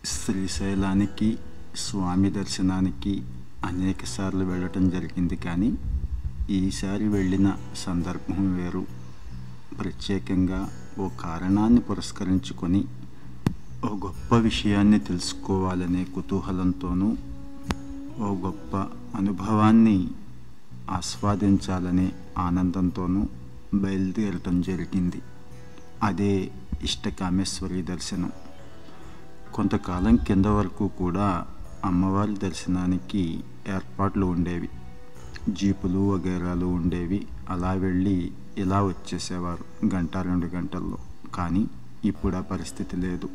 శ్రీశైలానికి స్వామి దర్శనానికి అనేకసార్లు వెళ్ళటం జరిగింది. కానీ ఈసారి వెళ్ళిన సందర్భం వేరు. ప్రత్యేకంగా ఓ కారణాన్ని పురస్కరించుకొని ఓ గొప్ప విషయాన్ని తెలుసుకోవాలనే కుతూహలంతోనూ ఓ గొప్ప అనుభవాన్ని ఆస్వాదించాలనే ఆనందంతోనూ బయలుదేరటం జరిగింది. అదే ఇష్టకామేశ్వరి దర్శనం. కొంతకాలం కింద వరకు కూడా అమ్మవారి దర్శనానికి ఏర్పాట్లు ఉండేవి. జీపులు వగైరాలు ఉండేవి. అలా వెళ్ళి ఇలా వచ్చేసేవారు గంట 2 గంటల్లో. కానీ ఇప్పుడు ఆ పరిస్థితి లేదు.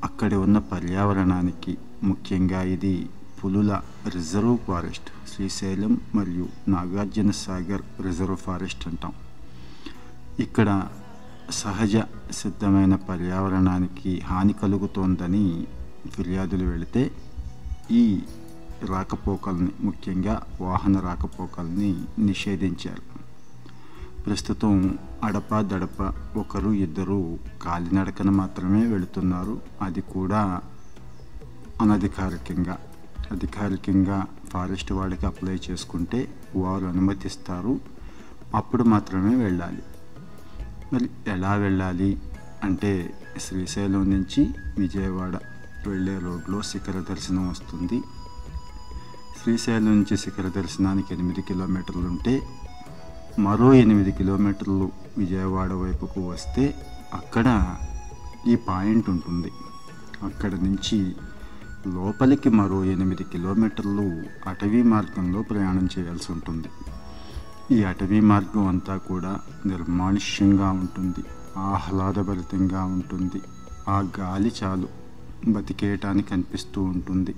అక్కడి ఉన్న పర్యావరణానికి, ముఖ్యంగా ఇది పులుల రిజర్వ్ ఫారెస్ట్, శ్రీశైలం మరియు నాగార్జున సాగర్ రిజర్వ్ ఫారెస్ట్ అంటాం. ఇక్కడ సహజ సిద్ధమైన పర్యావరణానికి హాని కలుగుతోందని ఫిర్యాదులు వెళితే ఈ రాకపోకల్ని, ముఖ్యంగా వాహన రాకపోకల్ని నిషేధించారు. ప్రస్తుతం అడపాదడప 1-2 కాలినడకన మాత్రమే వెళుతున్నారు. అది కూడా అనధికారికంగా. అధికారికంగా ఫారెస్ట్ వాడికి అప్లై చేసుకుంటే వారు అనుమతిస్తారు. అప్పుడు మాత్రమే వెళ్ళాలి. మరి ఎలా వెళ్ళాలి అంటే, శ్రీశైలం నుంచి విజయవాడ వెళ్ళే రోడ్లో శిఖర దర్శనం వస్తుంది. శ్రీశైలం నుంచి శిఖర దర్శనానికి 8 కిలోమీటర్లు ఉంటే, మరో 8 కిలోమీటర్లు విజయవాడ వైపుకు వస్తే అక్కడ ఈ పాయింట్ ఉంటుంది. అక్కడ నుంచి లోపలికి మరో 8 కిలోమీటర్లు అటవీ మార్గంలో ప్రయాణం చేయాల్సి ఉంటుంది. ఈ అటవీ మార్గం అంతా కూడా నిర్మానుష్యంగా ఉంటుంది, ఆహ్లాదభరితంగా ఉంటుంది. ఆ గాలి చాలు బతికేయటానికి అనిపిస్తూ ఉంటుంది.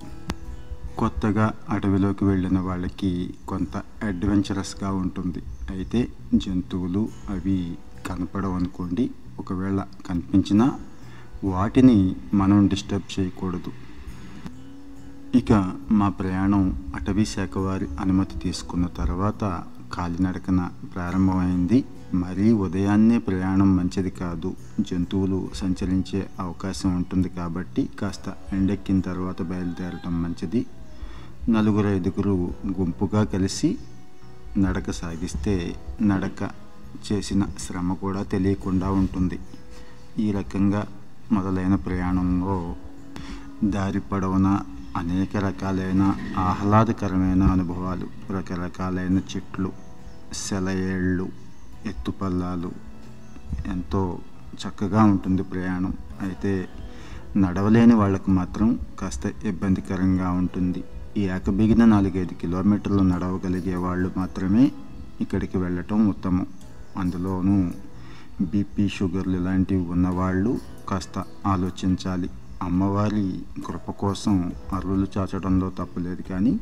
కొత్తగా అడవిలోకి వెళ్ళిన వాళ్ళకి కొంత అడ్వెంచరస్గా ఉంటుంది. అయితే జంతువులు అవి కనపడవు అనుకోండి. ఒకవేళ కనిపించినా వాటిని మనం డిస్టర్బ్ చేయకూడదు. ఇక మా ప్రయాణం అటవీ శాఖ వారి అనుమతి తీసుకున్న తర్వాత కాలినడకన ప్రారంభమైంది. మరీ ఉదయాన్నే ప్రయాణం మంచిది కాదు, జంతువులు సంచరించే అవకాశం ఉంటుంది. కాబట్టి కాస్త ఎండెక్కిన తర్వాత బయలుదేరటం మంచిది. 4-5 గుంపుగా కలిసి నడక సాగిస్తే నడక చేసిన శ్రమ కూడా తెలియకుండా ఉంటుంది. ఈ రకంగా మొదలైన ప్రయాణంలో దారి పొడవునా అనేక రకాలైన ఆహ్లాదకరమైన అనుభవాలు, రకరకాలైన చెట్లు, సెలయేళ్ళు, ఎత్తుపల్లాలు, ఎంతో చక్కగా ఉంటుంది ప్రయాణం. అయితే నడవలేని వాళ్ళకు మాత్రం కాస్త ఇబ్బందికరంగా ఉంటుంది. ఈ ఏకబిగిన 4-5 కిలోమీటర్లు నడవగలిగే వాళ్ళు మాత్రమే ఇక్కడికి వెళ్ళటం ఉత్తమం. అందులోనూ బీపీ, షుగర్లు ఇలాంటివి ఉన్నవాళ్ళు కాస్త ఆలోచించాలి. అమ్మవారి కృప కోసం అరువులు చాచడంలో తప్పులేదు, కానీ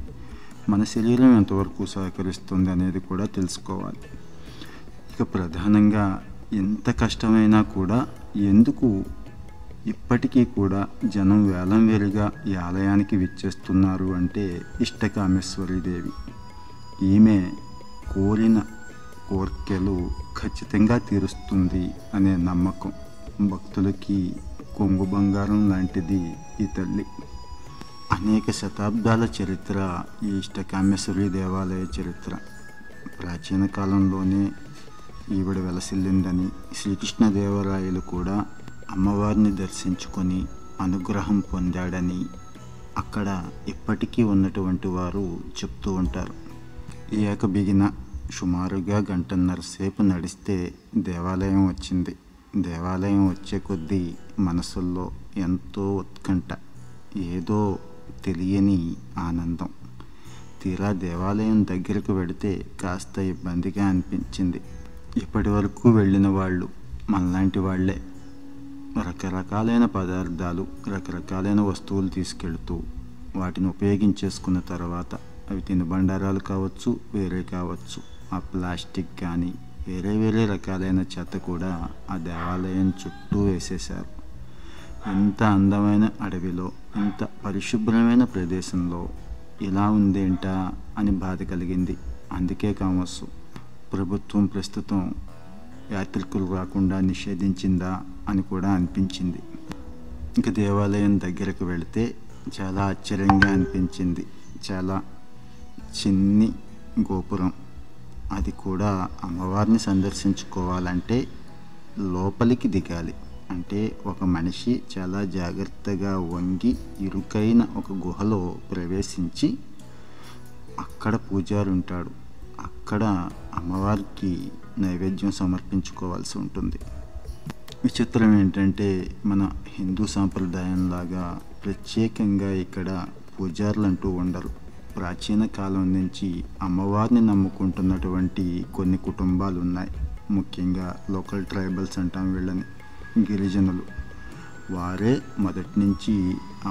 మన శరీరం ఎంతవరకు సహకరిస్తుంది అనేది కూడా తెలుసుకోవాలి. ఇక ప్రధానంగా ఎంత కష్టమైనా కూడా ఎందుకు ఇప్పటికీ కూడా జనం వేలం వేరుగా ఈ ఆలయానికి విచ్చేస్తున్నారు అంటే, ఇష్టకామేశ్వరి దేవి. ఈమె కోరిన కోర్కెలు ఖచ్చితంగా తీరుస్తుంది అనే నమ్మకం. భక్తులకి కొంగు బంగారం లాంటిది ఈ తల్లి. అనేక శతాబ్దాల చరిత్ర ఈ ఇష్టకామేశ్వరి దేవాలయ చరిత్ర. ప్రాచీన కాలంలోనే ఈవిడ వెలసిల్లిందని, శ్రీకృష్ణదేవరాయలు కూడా అమ్మవారిని దర్శించుకొని అనుగ్రహం పొందాడని అక్కడ ఇప్పటికీ ఉన్నటువంటి వారు చెప్తూ ఉంటారు. ఈ ఏకబిగిన సుమారుగా 1.5 సేపు నడిస్తే దేవాలయం వచ్చింది. దేవాలయం వచ్చే కొద్దీ మనసుల్లో ఎంతో ఉత్కంఠ, ఏదో తెలియని ఆనందం. తీరా దేవాలయం దగ్గరకు వెడితే కాస్త ఇబ్బందిగా అనిపించింది. ఇప్పటి వరకు వెళ్ళిన వాళ్ళు మనలాంటి వాళ్ళే రకరకాలైన పదార్థాలు, రకరకాలైన వస్తువులు తీసుకెళ్తూ వాటిని ఉపయోగించేసుకున్న తర్వాత, అవి తినుబండారాలు కావచ్చు, వేరే కావచ్చు, ఆ ప్లాస్టిక్ కానీ వేరే రకాలైన చెత్త కూడా ఆ దేవాలయం చుట్టూ వేసేశారు. ఇంత అందమైన అడవిలో, ఇంత పరిశుభ్రమైన ప్రదేశంలో ఇలా ఉందేంటా అని బాధ కలిగింది. అందుకే కావచ్చు ప్రభుత్వం ప్రస్తుతం యాత్రికులు రాకుండా నిషేధించిందా అని కూడా అనిపించింది. ఇంక దేవాలయం దగ్గరకు వెళితే చాలా ఆశ్చర్యంగా అనిపించింది. చాలా చిన్ని గోపురం. అది కూడా అమ్మవారిని సందర్శించుకోవాలంటే లోపలికి దిగాలి. అంటే ఒక మనిషి చాలా జాగ్రత్తగా వంగి ఇరుకైన ఒక గుహలో ప్రవేశించి అక్కడ పూజారి ఉంటాడు. అక్కడ అమ్మవారికి నైవేద్యం సమర్పించుకోవాల్సి ఉంటుంది. విచిత్రం ఏంటంటే మన హిందూ సాంప్రదాయంలాగా ప్రత్యేకంగా ఇక్కడ పూజారులు అంటూ ఉండరు. ప్రాచీన కాలం నుంచి అమ్మవారిని నమ్ముకుంటున్నటువంటి కొన్ని కుటుంబాలు ఉన్నాయి. ముఖ్యంగా లోకల్ ట్రైబల్స్ అంటాం వీళ్ళని, గిరిజనులు. వారే మొదటి నుంచి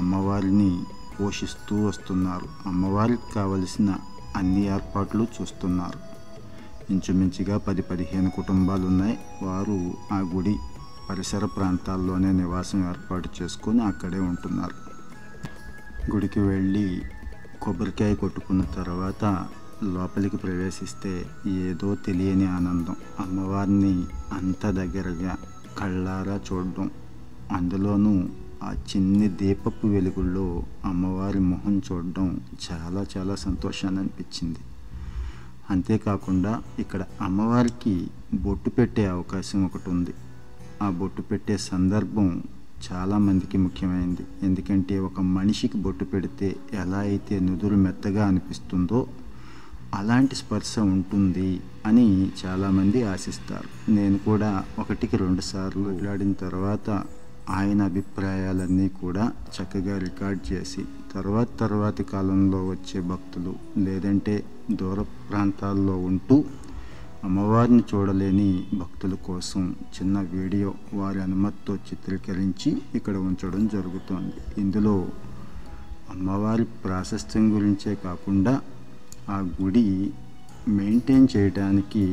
అమ్మవారిని పోషిస్తూ వస్తున్నారు. అమ్మవారికి కావలసిన అన్ని ఏర్పాట్లు చూస్తున్నారు. ఇంచుమించుగా 10-15 కుటుంబాలు ఉన్నాయి. వారు ఆ గుడి పరిసర ప్రాంతాల్లోనే నివాసం ఏర్పాటు చేసుకొని అక్కడే ఉంటున్నారు. గుడికి వెళ్ళి కొబ్బరికాయ కొట్టుకున్న తర్వాత లోపలికి ప్రవేశిస్తే ఏదో తెలియని ఆనందం. అమ్మవారిని అంత దగ్గరగా కళ్ళారా చూడడం, అందులోనూ ఆ చిన్ని దీపపు వెలుగుల్లో అమ్మవారి మొహం చూడడం చాలా చాలా సంతోషాన్ని అనిపించింది. అంతేకాకుండా ఇక్కడ అమ్మవారికి బొట్టు పెట్టే అవకాశం ఒకటి ఉంది. ఆ బొట్టు పెట్టే సందర్భం చాలామందికి ముఖ్యమైనది. ఎందుకంటే ఒక మనిషికి బొట్టు పెడితే ఎలా అయితే నుదురు మెత్తగా అనిపిస్తుందో అలాంటి స్పర్శ ఉంటుంది అని చాలామంది ఆశిస్తారు. నేను కూడా 1-2 సార్లు మాట్లాడిన తర్వాత ఆయన అభిప్రాయాలన్నీ కూడా చక్కగా రికార్డ్ చేసి తర్వాతి కాలంలో వచ్చే భక్తులు లేదంటే దూర ప్రాంతాల్లో ఉంటూ అమ్మవారిని చూడలేని భక్తుల కోసం చిన్న వీడియో వారి అనుమతితో చిత్రీకరించి ఇక్కడ ఉంచడం జరుగుతోంది. ఇందులో అమ్మవారి ప్రాశస్త్యం గురించే కాకుండా ఆ గుడి మెయింటైన్ చేయడానికి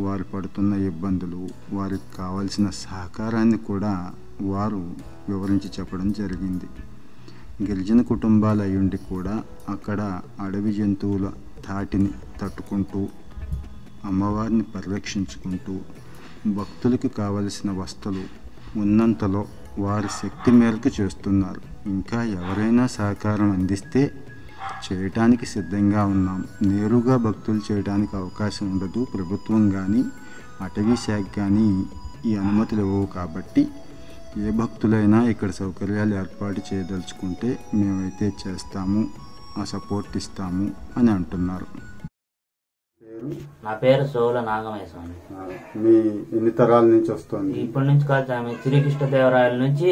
వారు పడుతున్న ఇబ్బందులు, వారికి కావాల్సిన సహకారాన్ని కూడా వారు వివరించి చెప్పడం జరిగింది. గిరిజన కుటుంబాలు అయ్యుండి కూడా అక్కడ అడవి జంతువుల ధాటిని తట్టుకుంటూ అమ్మవారిని పరిరక్షించుకుంటూ భక్తులకు కావలసిన వస్తువులు ఉన్నంతలో వారి శక్తి మేరకు చేస్తున్నారు. ఇంకా ఎవరైనా సహకారం అందిస్తే చేయటానికి సిద్ధంగా ఉన్నాం. నేరుగా భక్తులు చేయడానికి అవకాశం ఉండదు. ప్రభుత్వం కానీ అటవీ శాఖ కానీ ఈ అనుమతులు ఇవ్వవు. కాబట్టి ఏ భక్తులైనా ఇక్కడ సౌకర్యాలు ఏర్పాటు చేయదలుచుకుంటే మేమైతే చేస్తాము, ఆ సపోర్ట్ ఇస్తాము అని అంటున్నారు. నా పేరు సోల నాగమయ్య స్వామి. మీ ఎన్ని తరాల నుంచి వస్తుంది? ఇప్పటి నుంచి కాదు, శ్రీకృష్ణదేవరాయల నుంచి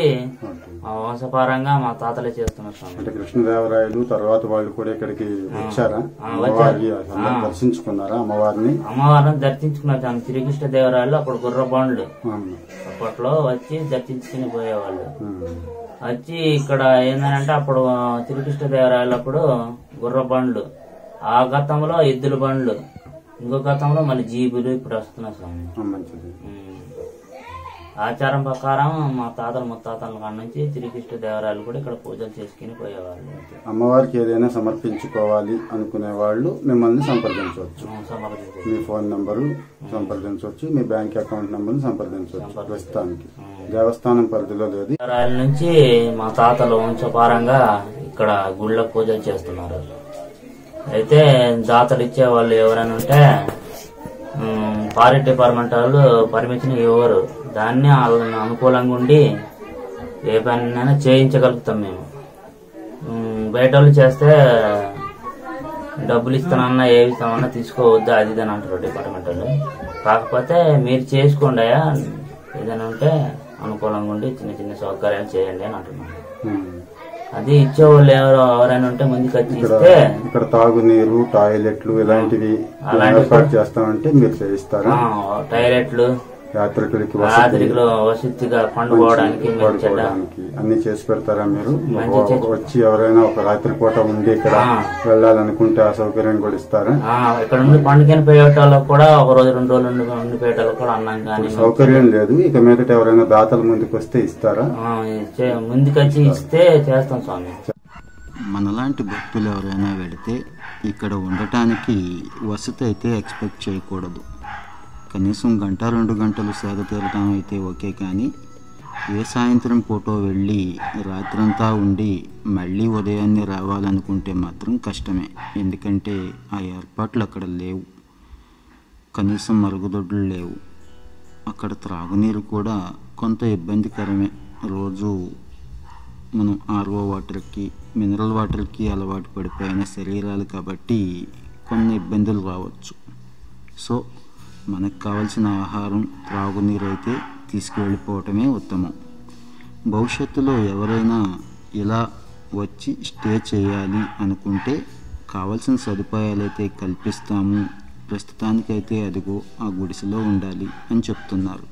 మా వంశపారంగా మా తాతలే చేస్తున్నారు స్వామి. అంటే కృష్ణదేవరాయలు తర్వాత వాళ్ళు కూడా ఇక్కడికి వచ్చారా? దర్శించుకున్నారా అమ్మవారిని? అమ్మవారిని దర్శించుకున్నారు స్వామి. శ్రీకృష్ణదేవరాయలు అప్పుడు గుర్ర బండ్లు అప్పట్లో వచ్చి దర్శించుకుని పోయేవాళ్ళు. వచ్చి ఇక్కడ ఏంటంటే అప్పుడు శ్రీకృష్ణదేవరాయలు అప్పుడు గుర్ర బండ్లు, ఆ గతంలో ఎద్దుల బండ్లు, ఇంకో గతంలో మళ్ళీ జీబులు ఇప్పుడు వస్తున్నాయి స్వామి. ఆచారం ప్రకారం మా తాతల ముత్తాతల కాడ నుంచి శ్రీకృష్ణదేవరాయలు కూడా ఇక్కడ పూజలు చేసుకుని పోయేవాళ్ళు. అమ్మవారికి ఏదైనా సమర్పించుకోవాలి అనుకునే వాళ్ళు మిమ్మల్ని సంప్రదించవచ్చు. మీ ఫోన్ నంబరు సంప్రదించవచ్చు, మీ బ్యాంక్ అకౌంట్ నంబర్ సంప్రదించవచ్చు. ప్రస్తుతానికి దేవస్థానం పరిధిలో లేదు. దేవరాయల నుంచి మా తాతల వంశపారంగా ఇక్కడ గుళ్ళ పూజలు చేస్తున్నారు. అయితే దాతలు ఇచ్చే వాళ్ళు ఎవరైనా ఉంటే ఫారెస్ట్ డిపార్ట్మెంట్ వాళ్ళు పర్మిషన్ ఇవ్వరు. దాన్ని అనుకూలంగా ఉండి ఏ పనైనా చేయించగలుగుతాం మేము. బయట వాళ్ళు చేస్తే డబ్బులు ఇస్తానన్నా ఏమి ఇస్తామన్నా తీసుకోవద్దు అది ఇది అని అంటారు డిపార్ట్మెంట్ వాళ్ళు. కాకపోతే మీరు చేసుకోండి, ఏదైనా ఉంటే అనుకూలంగా ఉండి చిన్న చిన్న సౌకర్యాలు చేయండి అని అంటున్నాను. అది ఇచ్చేవాళ్ళు ఎవరైనా ఉంటే ముందుకు వచ్చి ఇస్తే ఇక్కడ తాగునీరు, టాయిలెట్లు ఇలాంటివి ఏర్పాటు చేస్తామంటే మీరు చేయిస్తారా? టాయిలెట్లు, యాత్రికులకి వసతిగా పండుకోవడానికి అన్ని చేసి పెడతారా మీరు? వచ్చి ఎవరైనా ఒక రాత్రి పూట ఉండి ఇక్కడ వెళ్ళాలనుకుంటే ఆ సౌకర్యం కూడా ఇస్తారా? ఇక్కడ నుండి పండుగని పోయేటోళ్ళకి కూడా ఒక రోజు 2 రోజులు ఉండిపోయేటోళ్ళకి కూడా అన్నం కానీ సౌకర్యం లేదు. ఇక మీదట ఎవరైనా దాతలు ముందుకు వస్తే ఇస్తారా? ముందుకొచ్చి ఇస్తే చేస్తాం స్వామి. మనలాంటి భక్తులు ఎవరైనా వెళితే ఇక్కడ ఉండటానికి వసతి అయితే ఎక్స్పెక్ట్ చేయకూడదు. కనీసం 1-2 గంటలు సేద తీరటం అయితే ఓకే, కానీ ఏ సాయంత్రం పూటో వెళ్ళి రాత్రంతా ఉండి మళ్ళీ ఉదయాన్నే రావాలనుకుంటే మాత్రం కష్టమే. ఎందుకంటే ఆ ఏర్పాట్లు అక్కడ లేవు. కనీసం మరుగుదొడ్లు లేవు. అక్కడ త్రాగునీరు కూడా కొంత ఇబ్బందికరమే. రోజు మనం ఆర్ఓ వాటర్కి, మినరల్ వాటర్కి అలవాటు పడిపోయిన శరీరాలు కాబట్టి కొన్ని ఇబ్బందులు రావచ్చు. సో మనకు కావాల్సిన ఆహారం, త్రాగునీరు అయితే తీసుకువెళ్ళిపోవటమే ఉత్తమం. భవిష్యత్తులో ఎవరైనా ఇలా వచ్చి స్టే చేయాలి అనుకుంటే కావాల్సిన సదుపాయాలైతే కల్పిస్తాము. ప్రస్తుతానికైతే అదిగో ఆ గుడిసెలో ఉండాలి అని చెప్తున్నారు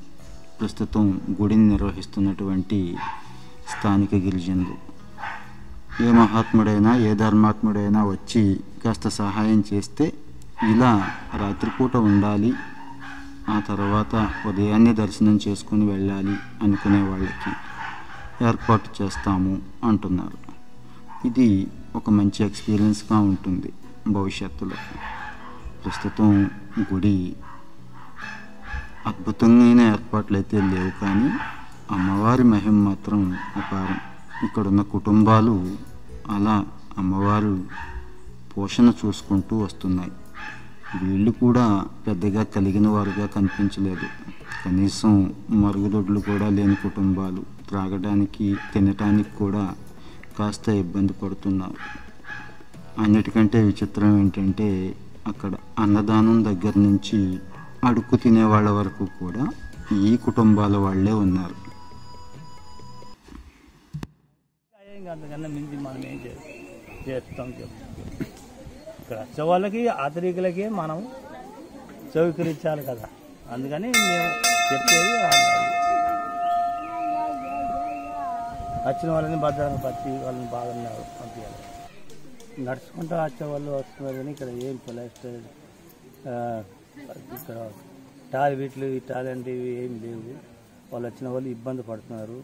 ప్రస్తుతం గుడిని నిర్వహిస్తున్నటువంటి స్థానిక గిరిజనులు. ఏ మహాత్ముడైనా ఏ ధర్మాత్ముడైనా వచ్చి కాస్త సహాయం చేస్తే ఇలా రాత్రిపూట ఉండాలి, ఆ తర్వాత ఉదయాన్నే దర్శనం చేసుకుని వెళ్ళాలి అనుకునే వాళ్ళకి ఏర్పాటు చేస్తాము అంటున్నారు. ఇది ఒక మంచి ఎక్స్పీరియన్స్గా ఉంటుంది భవిష్యత్తులో. ప్రస్తుతం గుడి అద్భుతమైన ఏర్పాట్లు అయితే లేవు, కానీ అమ్మవారి మహిమ మాత్రం అపారం. ఇక్కడున్న కుటుంబాలు అలా అమ్మవారు పోషణ చూసుకుంటూ వస్తున్నాయి. వీళ్ళు కూడా పెద్దగా కలిగిన వారుగా కనిపించలేదు. కనీసం మరుగుదొడ్లు కూడా లేని కుటుంబాలు, త్రాగడానికి తినటానికి కూడా కాస్త ఇబ్బంది పడుతున్నారు. అన్నిటికంటే విచిత్రం ఏంటంటే అక్కడ అన్నదానం దగ్గర నుంచి అడుక్కు తినే వాళ్ళ వరకు కూడా ఈ కుటుంబాల వాళ్ళే ఉన్నారు. అంతకన్నా మించి మనం ఏం చేస్తాం ఇక్కడ వచ్చే వాళ్ళకి ఆతరికులకి మనం సౌకరించాలి కదా, అందుకని మేము చెప్పేది వచ్చిన వాళ్ళని భద్రంగా పట్టి వాళ్ళని బాగా పంపించాలి. నడుచుకుంటూ వచ్చేవాళ్ళు వస్తున్నారు కానీ ఇక్కడ ఏం ప్లాస్ట్ ఇక్కడ టాయిలెట్లు ఇట్లాంటివి ఏమి లేవు. వాళ్ళు వచ్చిన వాళ్ళు ఇబ్బంది పడుతున్నారు.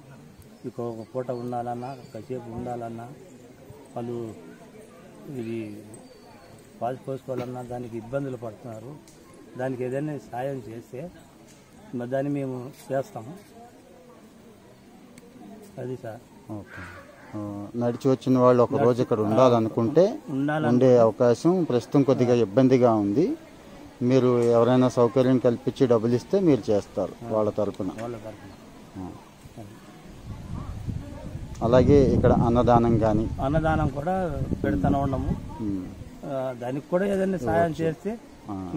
ఒక పూట ఉండాలన్నా, కాసేపు ఉండాలన్నా, వాళ్ళు ఇది పాలు పోసుకోవాలన్నా దానికి ఇబ్బందులు పడుతున్నారు. దానికి ఏదైనా సాయం చేస్తే దాన్ని మేము చేస్తాము. అది సార్. ఓకే. నడిచి వచ్చిన వాళ్ళు ఒక రోజు ఇక్కడ ఉండాలనుకుంటే ఉండే అవకాశం ప్రస్తుతం కొద్దిగా ఇబ్బందిగా ఉంది. మీరు ఎవరైనా సౌకర్యం కల్పించి డబ్బులు ఇస్తే మీరు చేస్తారు వాళ్ళ తరపున. అలాగే ఇక్కడ అన్నదానం కానీ అన్నదానం కూడా పెడతానే ఉన్నాము. దానికి కూడా ఏదైనా సాయం చేస్తే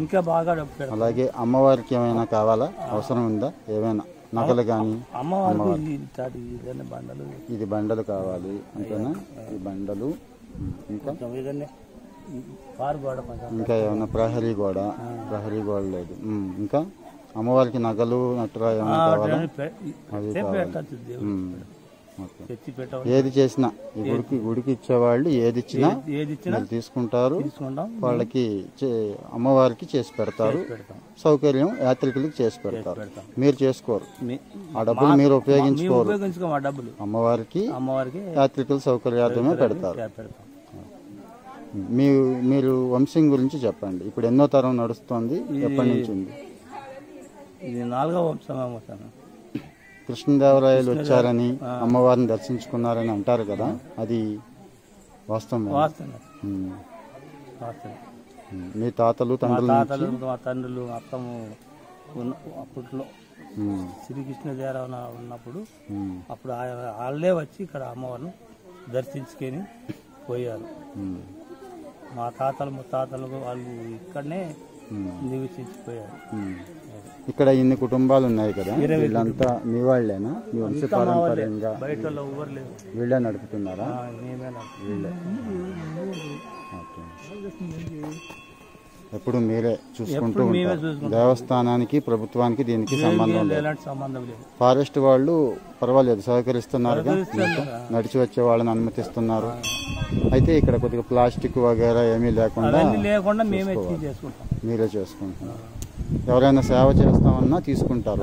ఇంకా బాగా డబ్బు. అలాగే అమ్మవారికి ఏమైనా కావాలా, అవసరం ఉందా? ఏమైనా నగలు కానీ అమ్మవారికి బండలు, ఇది బండలు కావాలి అంతేనా? ఈ బండలు ఇంకా ఇంకా ఏమైనా ప్రహరీ గోడ లేదు. ఇంకా అమ్మవారికి నగలు నట్టురా ఏమైనా కావాలా? అవి కావాలి. ఏది చేసినా ఈ గుడికి ఇచ్చేవాళ్ళు ఏది ఇచ్చినా తీసుకుంటారు. వాళ్ళకి అమ్మవారికి చేసి పెడతారు. సౌకర్యం యాత్రికులకి చేసి పెడతారు. మీరు చేసుకోరు, ఆ డబ్బులు మీరు ఉపయోగించుకోరు. అమ్మవారికి యాత్రికుల సౌకర్యార్థమే పెడతారు. మీరు వంశం గురించి చెప్పండి. ఇప్పుడు ఎన్నో తరం నడుస్తుంది? ఎప్పటి నుంచి ఉంది? ఇది 4వ వంశం. కృష్ణదేవరాయలు వచ్చారని అమ్మవారిని దర్శించుకున్నారని అంటారు కదా, అది వాస్తవం? మీ తాతలు తండ్రులు అత్తము అప్పట్లో శ్రీకృష్ణదేవరాయ ఉన్నప్పుడు అప్పుడు వాళ్ళే వచ్చి ఇక్కడ అమ్మవారిని దర్శించుకొని పోయారు. మా తాతలు ముత్తాతలు వాళ్ళు ఇక్కడనే నివసించిపోయారు. ఇక్కడ ఇన్ని కుటుంబాలు ఉన్నాయి కదా, వీళ్ళంతా మీ వాళ్ళేనా? మీ వంశపారంపర్యంగా వీళ్ళే నడుపుతున్నారా? వీళ్ళే. ఎప్పుడు మీరే చూసుకుంటూ ఉంటారు. దేవస్థానానికి ప్రభుత్వానికి దీనికి సంబంధం లేదు. ఫారెస్ట్ వాళ్ళు పర్వాలేదు, సహకరిస్తున్నారుగా, నడిచి వచ్చే వాళ్ళని అనుమతిస్తున్నారు. అయితే ఇక్కడ కొద్దిగా ప్లాస్టిక్ వగేరా ఏమీ లేకుండా మీరే చేసుకుంటున్నారు. ఎవరైనా సేవ చేస్తామన్నా తీసుకుంటారు.